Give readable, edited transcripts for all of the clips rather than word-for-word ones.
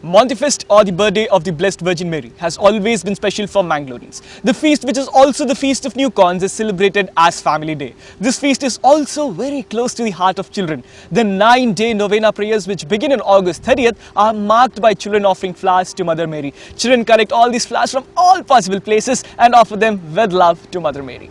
Montifest, or the birthday of the Blessed Virgin Mary, has always been special for Mangaloreans. The feast, which is also the Feast of New Corns, is celebrated as Family Day. This feast is also very close to the heart of children. The 9-day novena prayers, which begin on August 30th, are marked by children offering flowers to Mother Mary. Children collect all these flowers from all possible places and offer them with love to Mother Mary.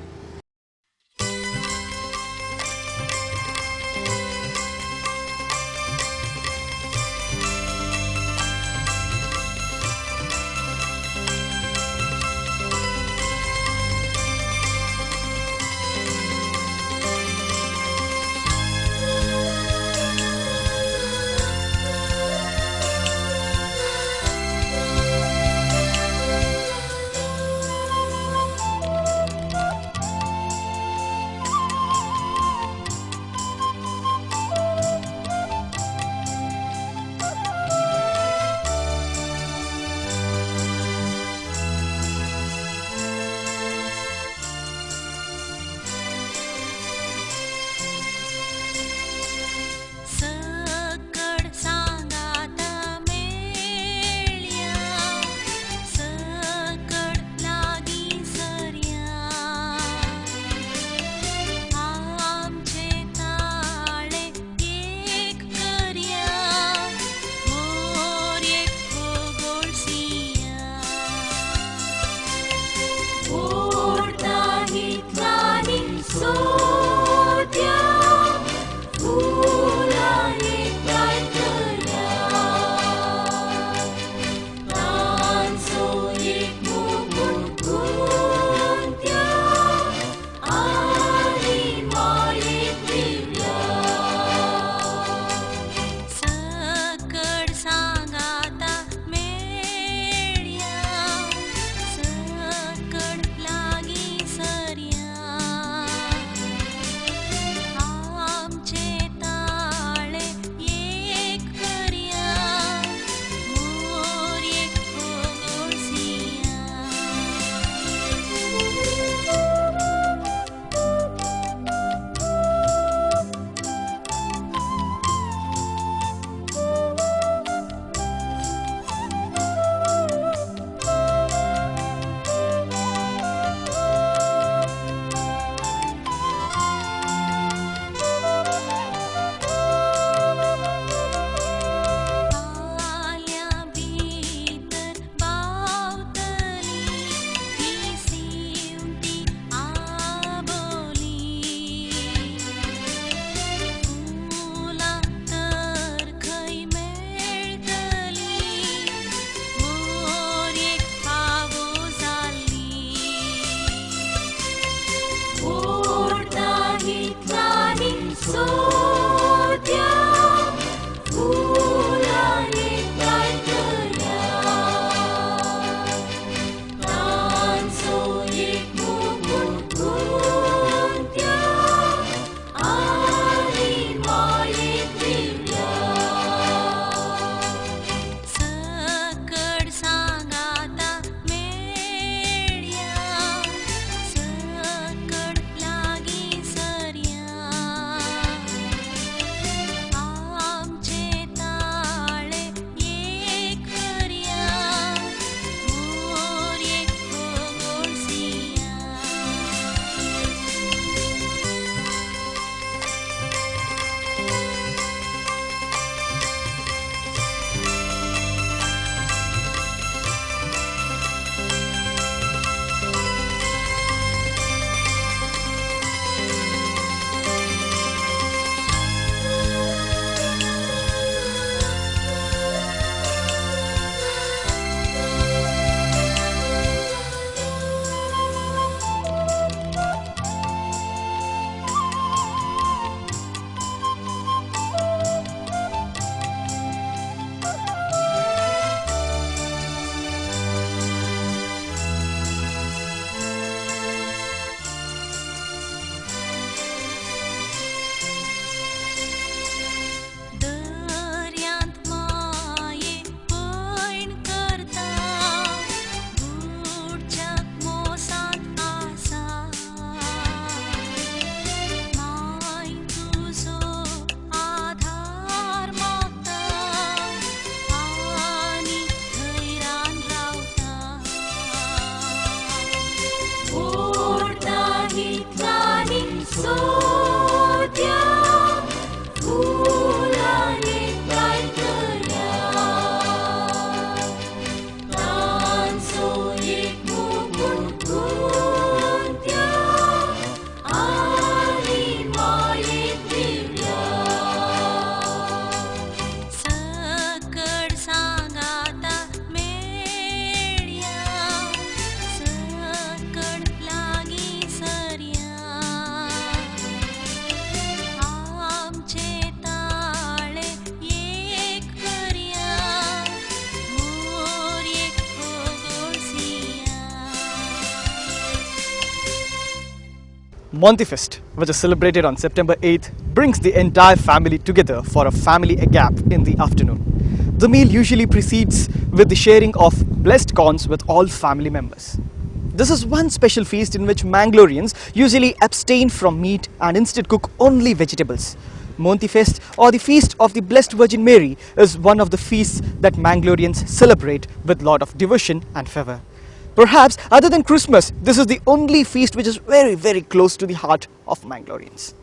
Monty-Fest, which is celebrated on September 8th, brings the entire family together for a family agap in the afternoon. The meal usually precedes with the sharing of blessed corns with all family members. This is one special feast in which Mangaloreans usually abstain from meat and instead cook only vegetables. Monty-Fest, or the Feast of the Blessed Virgin Mary, is one of the feasts that Mangaloreans celebrate with lot of devotion and fervour. Perhaps, other than Christmas, this is the only feast which is very close to the heart of Mangaloreans.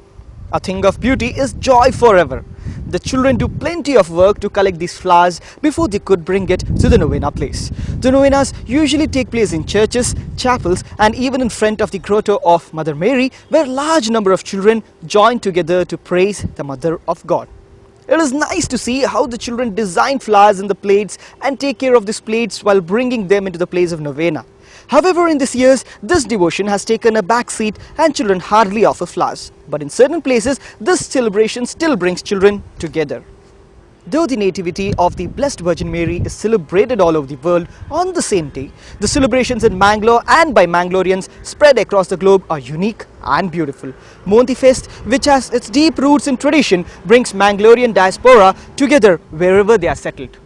A thing of beauty is joy forever. The children do plenty of work to collect these flowers before they could bring it to the novena place. The novenas usually take place in churches, chapels and even in front of the grotto of Mother Mary, where large number of children join together to praise the Mother of God. It is nice to see how the children design flowers in the plates and take care of these plates while bringing them into the place of novena. However, in these years, this devotion has taken a back seat and children hardly offer flowers. But in certain places, this celebration still brings children together. Though the nativity of the Blessed Virgin Mary is celebrated all over the world on the same day, the celebrations in Mangalore and by Mangaloreans spread across the globe are unique and beautiful. Monty-Fest, which has its deep roots in tradition, brings Mangalorean diaspora together wherever they are settled.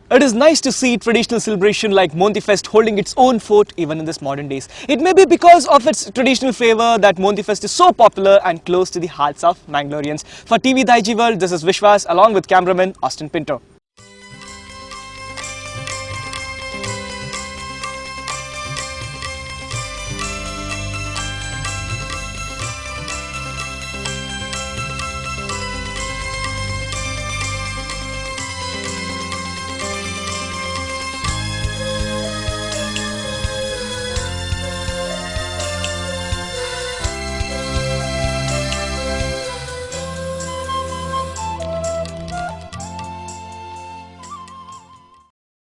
It is nice to see traditional celebration like Monty-Fest holding its own fort even in this modern days. It may be because of its traditional flavor that Monty-Fest is so popular and close to the hearts of Mangaloreans. For TV The IG World, this is Vishwas along with cameraman Austin Pinto.